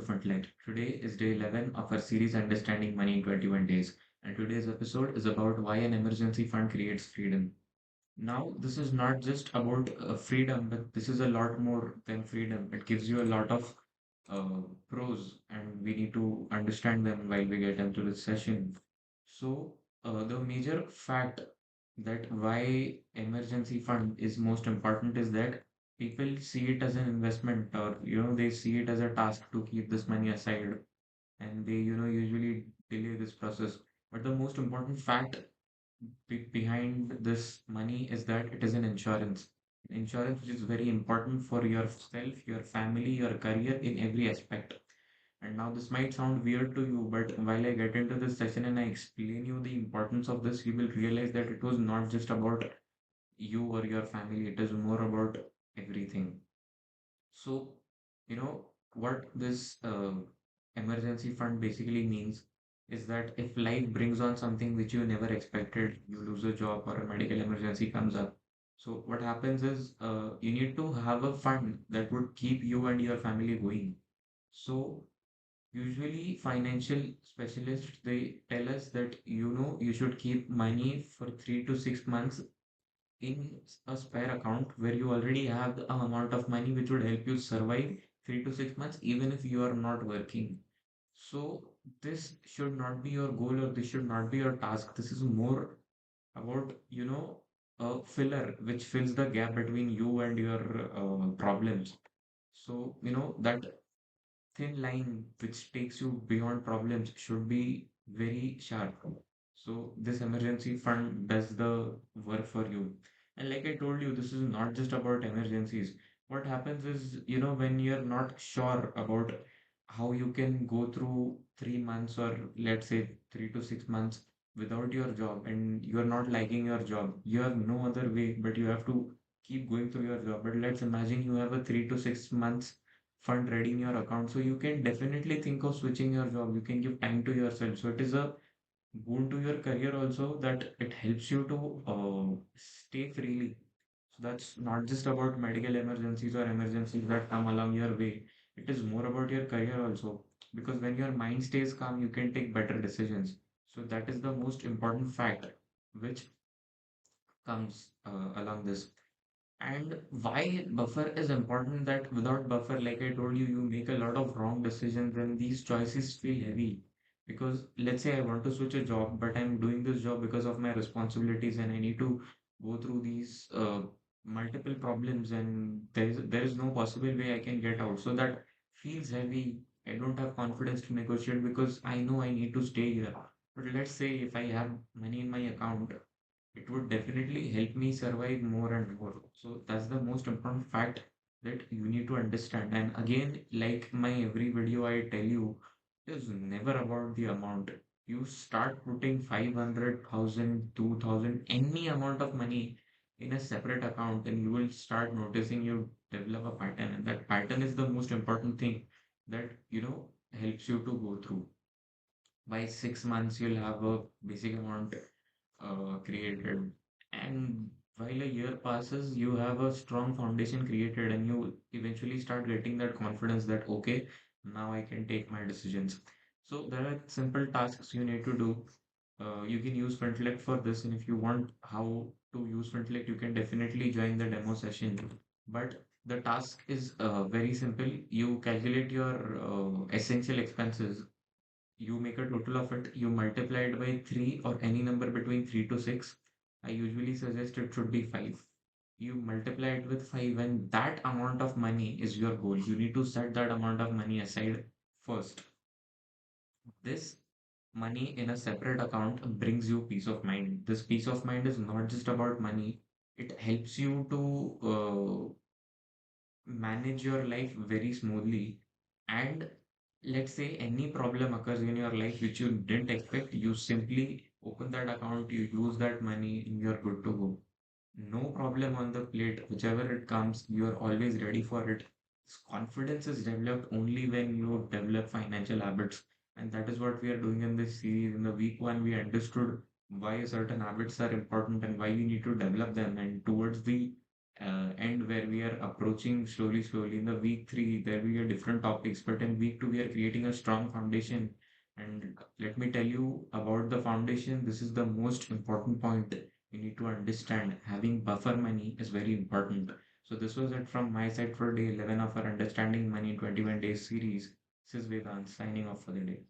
to Frontline. Today is day 11 of our series Understanding Money in 21 Days, and today's episode is about why an emergency fund creates freedom. Now, this is not just about freedom, but this is a lot more than freedom. It gives you a lot of pros, and we need to understand them while we get into this session. So, the major fact that why emergency fund is most important is that people see it as an investment, or they see it as a task to keep this money aside, and they usually delay this process. But the most important fact behind this money is that it is an insurance which is very important for yourself, your family, your career, in every aspect. And now this might sound weird to you, but while I get into this session and I explain you the importance of this, you will realize that it was not just about you or your family, it is more about everything. So, what this emergency fund basically means is that if life brings on something which you never expected, you lose a job or a medical emergency comes up. So, what happens is you need to have a fund that would keep you and your family going. So, usually, financial specialists they tell us that you should keep money for 3 to 6 months in a spare account where you already have the amount of money which would help you survive 3 to 6 months even if you are not working. So this should not be your goal, or this should not be your task. This is more about, a filler which fills the gap between you and your problems. So, that thin line which takes you beyond problems should be very sharp. So this emergency fund does the work for you. And like I told you, this is not just about emergencies. What happens is, when you're not sure about how you can go through 3 months, or let's say 3 to 6 months without your job, and you're not liking your job, you have no other way but you have to keep going through your job. But let's imagine you have a 3 to 6 months fund ready in your account, so you can definitely think of switching your job. You can give time to yourself, so it is a boon to your career also, that it helps you to stay freely. So that's not just about medical emergencies or emergencies that come along your way. It is more about your career also, because when your mind stays calm, you can take better decisions. So that is the most important fact which comes along this. And why buffer is important, that without buffer, like I told you, you make a lot of wrong decisions and these choices feel heavy. Because let's say I want to switch a job, but I'm doing this job because of my responsibilities and I need to go through these multiple problems, and there is no possible way I can get out. So that feels heavy. I don't have confidence to negotiate because I know I need to stay here. But let's say if I have money in my account, it would definitely help me survive more and more. So that's the most important fact that you need to understand. And again, like my every video, I tell you, it is never about the amount. You start putting 500,000, 2,000, any amount of money in a separate account, and you will start noticing you develop a pattern. And that pattern is the most important thing that, helps you to go through. By 6 months, you'll have a basic amount created. And while a year passes, you have a strong foundation created, and you eventually start getting that confidence that, okay, now I can take my decisions. So there are simple tasks you need to do. You can use Frontlet for this, and if you want how to use Frontlet, you can definitely join the demo session. But the task is very simple. You calculate your essential expenses, you make a total of it, you multiply it by 3 or any number between 3 to 6. I usually suggest it should be 5. You multiply it with 5, and that amount of money is your goal. You need to set that amount of money aside first. This money in a separate account brings you peace of mind. This peace of mind is not just about money, it helps you to manage your life very smoothly. And let's say any problem occurs in your life which you didn't expect, you simply open that account, you use that money, and you're good to go. No problem on the plate, whichever it comes, you're always ready for it. This confidence is developed only when you develop financial habits. And that is what we are doing in this series. In the week one, we understood why certain habits are important and why we need to develop them. And towards the end where we are approaching slowly, slowly. In the week three, there will be a different topics, but in week two, we are creating a strong foundation. And let me tell you about the foundation. This is the most important point you need to understand. Having buffer money is very important. So this was it from my side for day 11 of our Understanding Money in 21 Days series. This is Vedant signing off for the day.